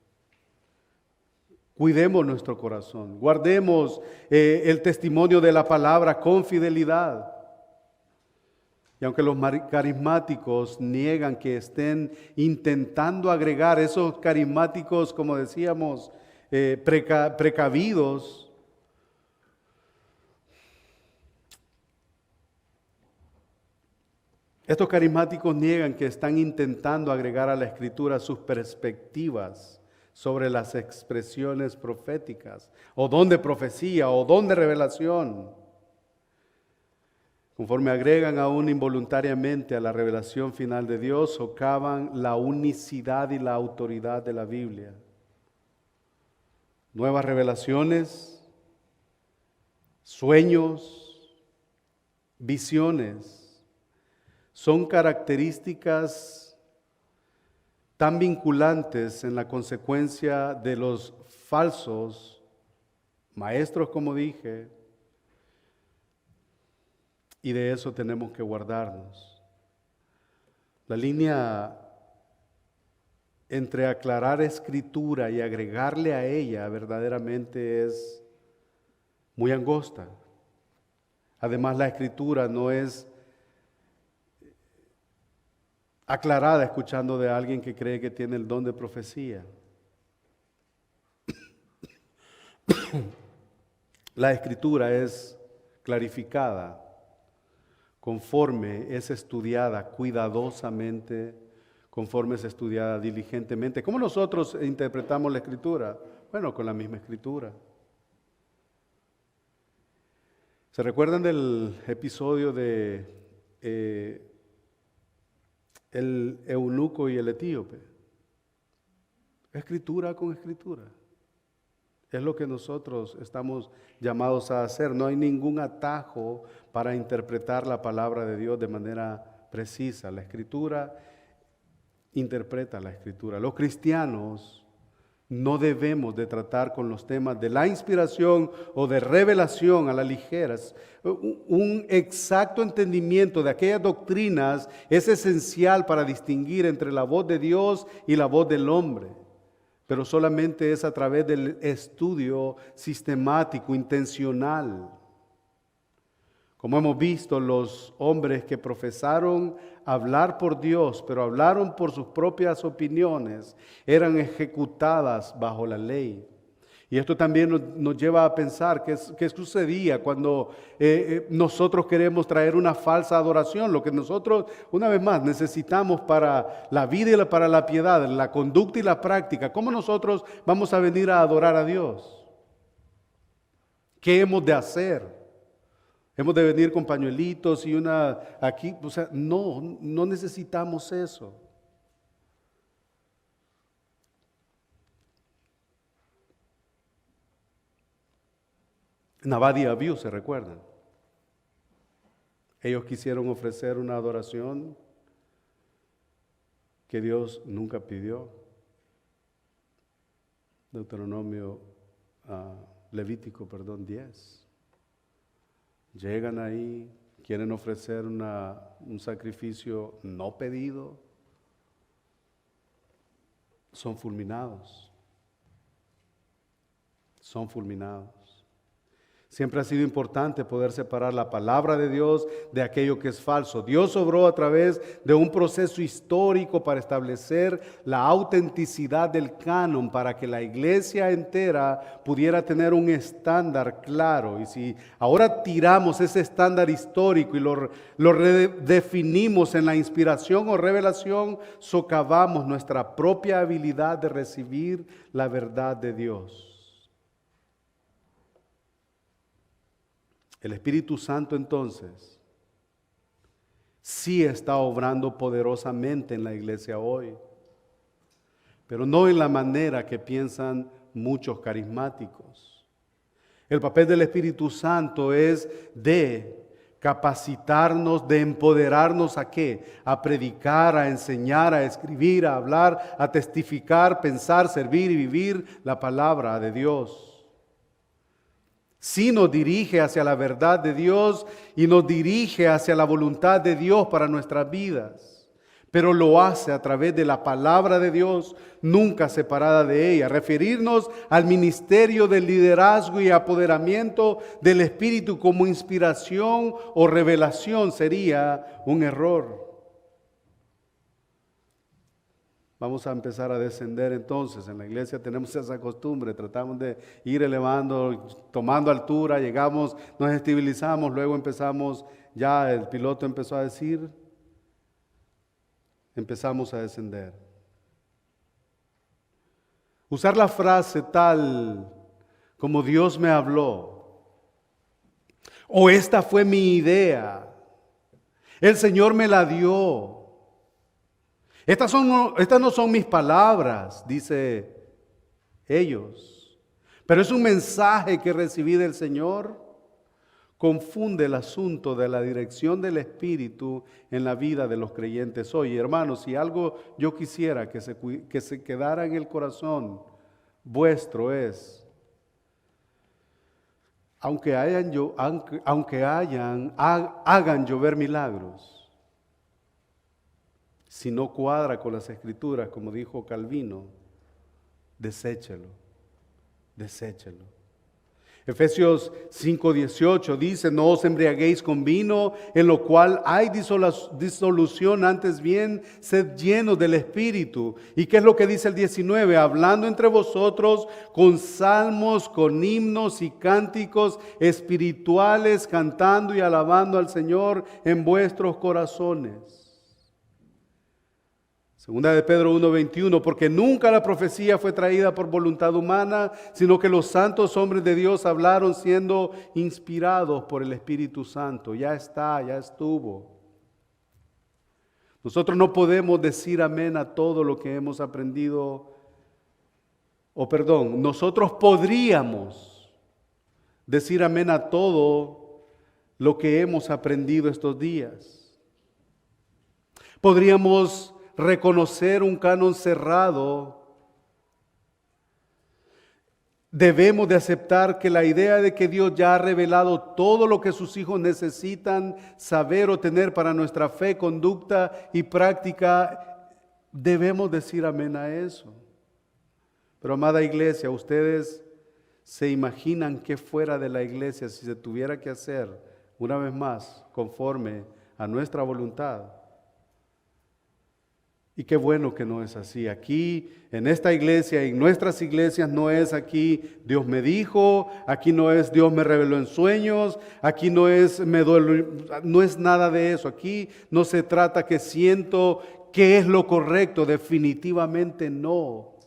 Cuidemos nuestro corazón, guardemos el testimonio de la palabra con fidelidad. Y aunque los carismáticos niegan que estén intentando agregar esos carismáticos, como decíamos, precavidos, estos carismáticos niegan que están intentando agregar a la Escritura sus perspectivas sobre las expresiones proféticas, o don de profecía, o don de revelación. Conforme agregan aún involuntariamente a la revelación final de Dios, socavan la unicidad y la autoridad de la Biblia. Nuevas revelaciones, sueños, visiones, son características tan vinculantes en la consecuencia de los falsos maestros, como dije, y de eso tenemos que guardarnos. La línea entre aclarar Escritura y agregarle a ella verdaderamente es muy angosta. Además, la Escritura no es aclarada escuchando de alguien que cree que tiene el don de profecía. La Escritura es clarificada conforme es estudiada cuidadosamente, conforme es estudiada diligentemente. ¿Cómo nosotros interpretamos la Escritura? Bueno, con la misma Escritura. ¿Se recuerdan del episodio de el eunuco y el etíope? Escritura con Escritura. Es lo que nosotros estamos llamados a hacer. No hay ningún atajo para interpretar la palabra de Dios de manera precisa. La Escritura interpreta la Escritura. Los cristianos no debemos de tratar con los temas de la inspiración o de revelación a la ligera. Un exacto entendimiento de aquellas doctrinas es esencial para distinguir entre la voz de Dios y la voz del hombre. Pero solamente es a través del estudio sistemático, intencional. Como hemos visto, los hombres que profesaron hablar por Dios, pero hablaron por sus propias opiniones, eran ejecutadas bajo la ley. Y esto también nos lleva a pensar qué sucedía cuando nosotros queremos traer una falsa adoración. Lo que nosotros, una vez más, necesitamos para la vida y para la piedad, la conducta y la práctica. ¿Cómo nosotros vamos a venir a adorar a Dios? ¿Qué hemos de hacer? ¿Hemos de venir con pañuelitos y una aquí? O sea, no necesitamos eso. Nabad y Abiú, ¿se recuerdan? Ellos quisieron ofrecer una adoración que Dios nunca pidió. Deuteronomio, Levítico, 10. Llegan ahí, quieren ofrecer un sacrificio no pedido. Son fulminados. Son fulminados. Siempre ha sido importante poder separar la palabra de Dios de aquello que es falso. Dios obró a través de un proceso histórico para establecer la autenticidad del canon, para que la iglesia entera pudiera tener un estándar claro. Y si ahora tiramos ese estándar histórico y lo redefinimos en la inspiración o revelación, socavamos nuestra propia habilidad de recibir la verdad de Dios. El Espíritu Santo entonces sí está obrando poderosamente en la iglesia hoy, pero no en la manera que piensan muchos carismáticos. El papel del Espíritu Santo es de capacitarnos, de empoderarnos ¿a qué? A predicar, a enseñar, a escribir, a hablar, a testificar, pensar, servir y vivir la palabra de Dios. Sí nos dirige hacia la verdad de Dios y nos dirige hacia la voluntad de Dios para nuestras vidas, pero lo hace a través de la palabra de Dios, nunca separada de ella. Referirnos al ministerio del liderazgo y apoderamiento del Espíritu como inspiración o revelación sería un error. Vamos a empezar a descender entonces. En la iglesia tenemos esa costumbre, tratamos de ir elevando, tomando altura, llegamos, nos estabilizamos, luego empezamos, ya el piloto empezó a decir, empezamos a descender. Usar la frase tal como Dios me habló, o esta fue mi idea, el Señor me la dio. Estas no son mis palabras, dice ellos, pero es un mensaje que recibí del Señor. Confunde el asunto de la dirección del Espíritu en la vida de los creyentes hoy. Hermanos, si algo yo quisiera que se quedara en el corazón vuestro es, hagan llover milagros, si no cuadra con las Escrituras, como dijo Calvino, deséchelo. Efesios 5:18 dice, no os embriaguéis con vino, en lo cual hay disolución, antes bien, sed llenos del Espíritu. ¿Y qué es lo que dice el 19? Hablando entre vosotros con salmos, con himnos y cánticos espirituales, cantando y alabando al Señor en vuestros corazones. Segunda de Pedro 1:21, porque nunca la profecía fue traída por voluntad humana, sino que los santos hombres de Dios hablaron siendo inspirados por el Espíritu Santo. Ya está, ya estuvo. Nosotros no podemos decir amén a todo lo que hemos aprendido, nosotros podríamos decir amén a todo lo que hemos aprendido estos días. Podríamos reconocer un canon cerrado. Debemos de aceptar que la idea de que Dios ya ha revelado todo lo que sus hijos necesitan saber o tener para nuestra fe, conducta y práctica, debemos decir amén a eso. Pero amada iglesia, ustedes se imaginan que fuera de la iglesia si se tuviera que hacer una vez más conforme a nuestra voluntad. Y qué bueno que no es así. Aquí, en esta iglesia, en nuestras iglesias, no es aquí Dios me dijo, aquí no es Dios me reveló en sueños, aquí no es no es nada de eso. Aquí no se trata que siento que es lo correcto, definitivamente no.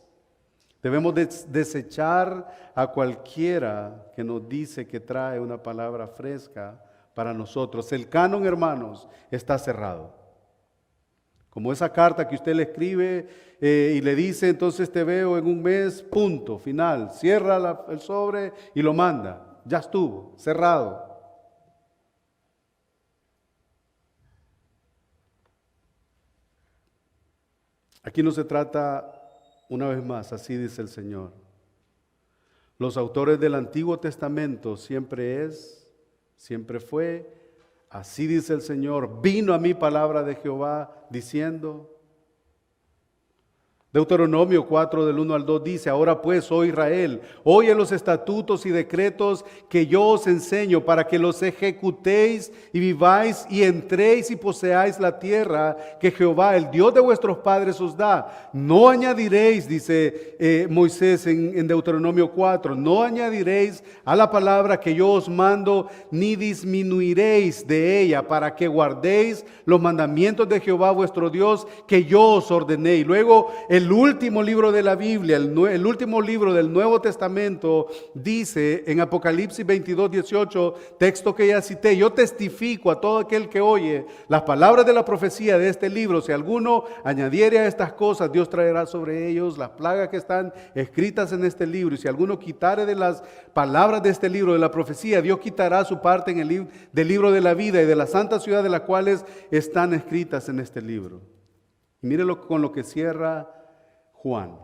Debemos desechar a cualquiera que nos dice que trae una palabra fresca para nosotros. El canon, hermanos, está cerrado. Como esa carta que usted le escribe y le dice, entonces te veo en un mes, punto, final. Cierra el sobre y lo manda. Ya estuvo, cerrado. Aquí no se trata, una vez más, así dice el Señor. Los autores del Antiguo Testamento siempre es, siempre fue. Así dice el Señor, vino a mí palabra de Jehová diciendo, Deuteronomio 4 del 1 al 2 dice: ahora pues, oh Israel, oye los estatutos y decretos que yo os enseño para que los ejecutéis y viváis y entréis y poseáis la tierra que Jehová, el Dios de vuestros padres, os da. No añadiréis, dice Moisés en Deuteronomio 4, no añadiréis a la palabra que yo os mando, ni disminuiréis de ella, para que guardéis los mandamientos de Jehová vuestro Dios que yo os ordené. Y luego el último libro de la Biblia, el último libro del Nuevo Testamento, dice en Apocalipsis 22, 18, texto que ya cité: yo testifico a todo aquel que oye las palabras de la profecía de este libro, si alguno añadiere a estas cosas, Dios traerá sobre ellos las plagas que están escritas en este libro, y si alguno quitare de las palabras de este libro de la profecía, Dios quitará su parte en el del libro de la vida y de la santa ciudad de las cuales están escritas en este libro. Y mírelo con lo que cierra Juan: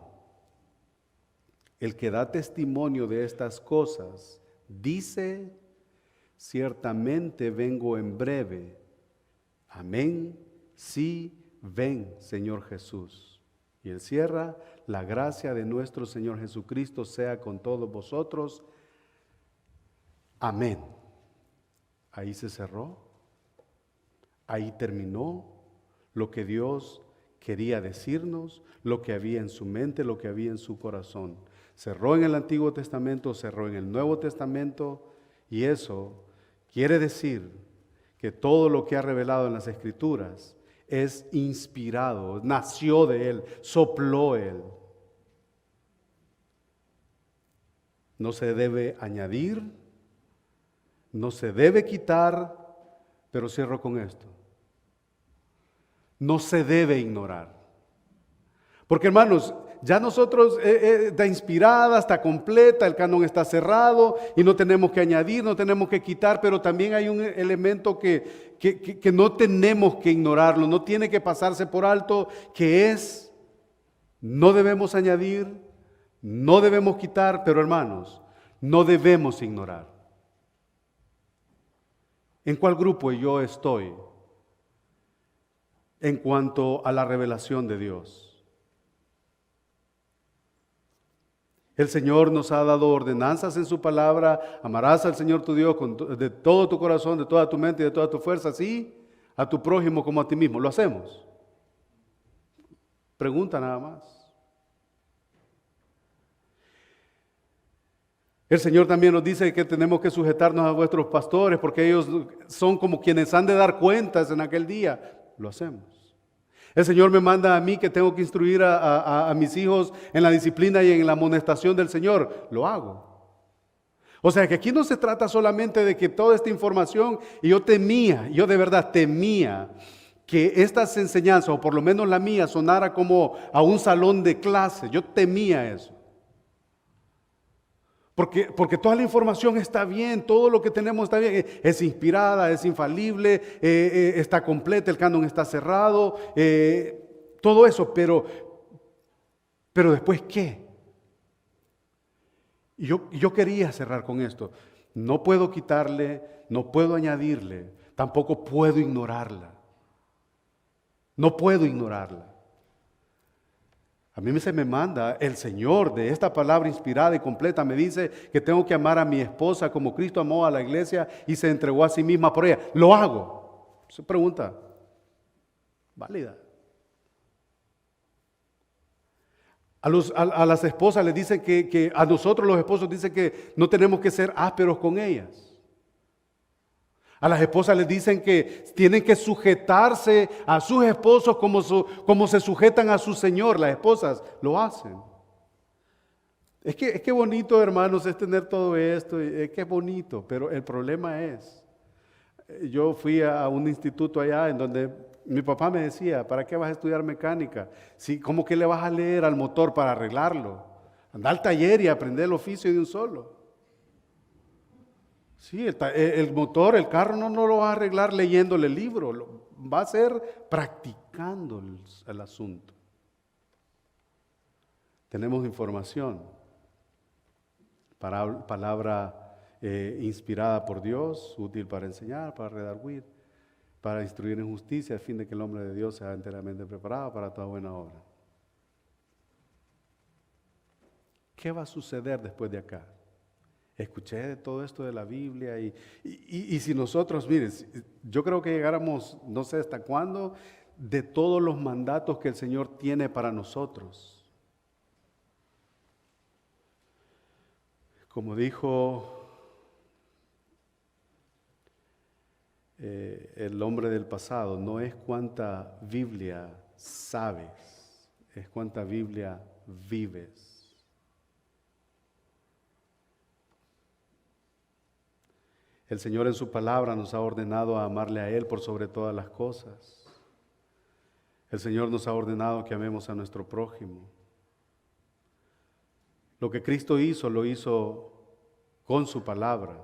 el que da testimonio de estas cosas dice: ciertamente vengo en breve. Amén. Sí, ven, Señor Jesús. Y él cierra: la gracia de nuestro Señor Jesucristo sea con todos vosotros. Amén. Ahí se cerró. Ahí terminó lo que Dios quería decirnos, lo que había en su mente, lo que había en su corazón. Cerró en el Antiguo Testamento, cerró en el Nuevo Testamento, y eso quiere decir que todo lo que ha revelado en las Escrituras es inspirado, nació de Él, sopló Él. No se debe añadir, no se debe quitar, pero cierro con esto: no se debe ignorar. Porque, hermanos, ya nosotros, está inspirada, está completa, el canon está cerrado y no tenemos que añadir, no tenemos que quitar, pero también hay un elemento que no tenemos que ignorarlo, no tiene que pasarse por alto, que es: no debemos añadir, no debemos quitar, pero, hermanos, no debemos ignorar. ¿En cuál grupo yo estoy en cuanto a la revelación de Dios? El Señor nos ha dado ordenanzas en su palabra: amarás al Señor tu Dios de todo tu corazón, de toda tu mente y de toda tu fuerza, así a tu prójimo como a ti mismo. ¿Lo hacemos? Pregunta nada más. El Señor también nos dice que tenemos que sujetarnos a vuestros pastores, porque ellos son como quienes han de dar cuentas en aquel día. Lo hacemos. El Señor me manda a mí que tengo que instruir a mis hijos en la disciplina y en la amonestación del Señor. Lo hago. O sea que aquí no se trata solamente de que toda esta información, y yo de verdad temía que estas enseñanzas, o por lo menos la mía, sonara como a un salón de clase. Yo temía eso. Porque toda la información está bien, todo lo que tenemos está bien, es inspirada, es infalible, está completa, el canon está cerrado, todo eso, pero después, ¿qué? Y yo quería cerrar con esto: no puedo quitarle, no puedo añadirle, tampoco puedo ignorarla. No puedo ignorarla. A mí se me manda el Señor de esta palabra inspirada y completa, me dice que tengo que amar a mi esposa como Cristo amó a la iglesia y se entregó a sí misma por ella. ¿Lo hago? Esa pregunta válida. A las esposas les dicen que a nosotros los esposos dicen que no tenemos que ser ásperos con ellas. A las esposas les dicen que tienen que sujetarse a sus esposos como se sujetan a su Señor. Las esposas lo hacen. Es que bonito, hermanos, es tener todo esto. Es que es bonito, pero el problema es: yo fui a un instituto allá en donde mi papá me decía: ¿para qué vas a estudiar mecánica? ¿Cómo que le vas a leer al motor para arreglarlo? Anda al taller y aprende el oficio de un solo. Sí, el motor, el carro no lo va a arreglar leyéndole el libro, va a ser practicando el asunto. Tenemos información, palabra inspirada por Dios, útil para enseñar, para redarguir, para instruir en justicia, a fin de que el hombre de Dios sea enteramente preparado para toda buena obra. ¿qué va a suceder después de acá? Escuché de todo esto de la Biblia y si nosotros, miren, yo creo que llegáramos, no sé hasta cuándo, de todos los mandatos que el Señor tiene para nosotros. Como dijo el hombre del pasado, no es cuánta Biblia sabes, es cuánta Biblia vives. El Señor en su palabra nos ha ordenado a amarle a Él por sobre todas las cosas. El Señor nos ha ordenado que amemos a nuestro prójimo. Lo que Cristo hizo, lo hizo con su palabra.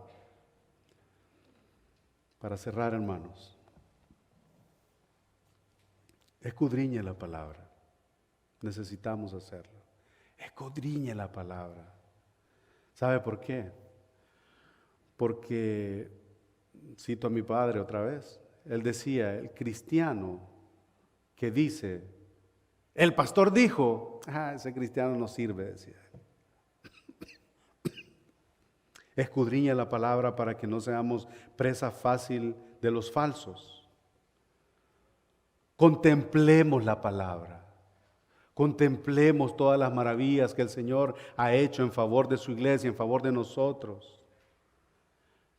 Para cerrar, hermanos, escudriñe la palabra. Necesitamos hacerlo. Escudriñe la palabra. ¿Sabe por qué? Porque, cito a mi padre otra vez, él decía, el cristiano que dice, el pastor dijo, ese cristiano no sirve, decía. Escudriña la palabra para que no seamos presa fácil de los falsos. Contemplemos la palabra. Contemplemos todas las maravillas que el Señor ha hecho en favor de su iglesia, en favor de nosotros.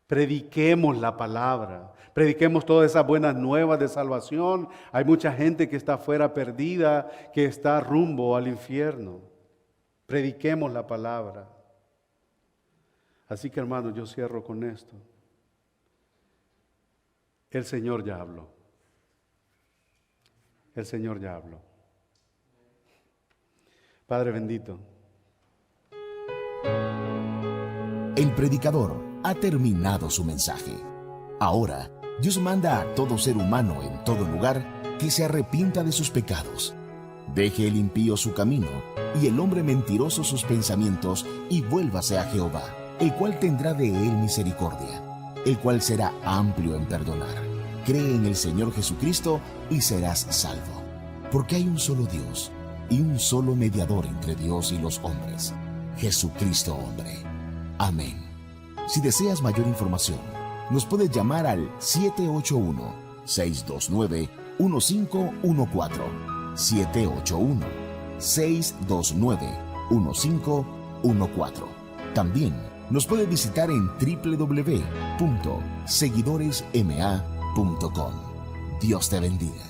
Prediquemos la palabra, prediquemos todas esas buenas nuevas de salvación. Hay mucha gente que está afuera perdida, que está rumbo al infierno. Prediquemos la palabra. Así que, hermanos, yo cierro con esto. El Señor ya habló. El Señor ya habló. Padre bendito. El predicador ha terminado su mensaje. Ahora, Dios manda a todo ser humano en todo lugar que se arrepienta de sus pecados. Deje el impío su camino y el hombre mentiroso sus pensamientos y vuélvase a Jehová, el cual tendrá de él misericordia, el cual será amplio en perdonar. Cree en el Señor Jesucristo y serás salvo. Porque hay un solo Dios y un solo mediador entre Dios y los hombres, Jesucristo hombre. Amén. Si deseas mayor información, nos puedes llamar al 781-629-1514, 781-629-1514. También nos puedes visitar en www.seguidoresma.com. Dios te bendiga.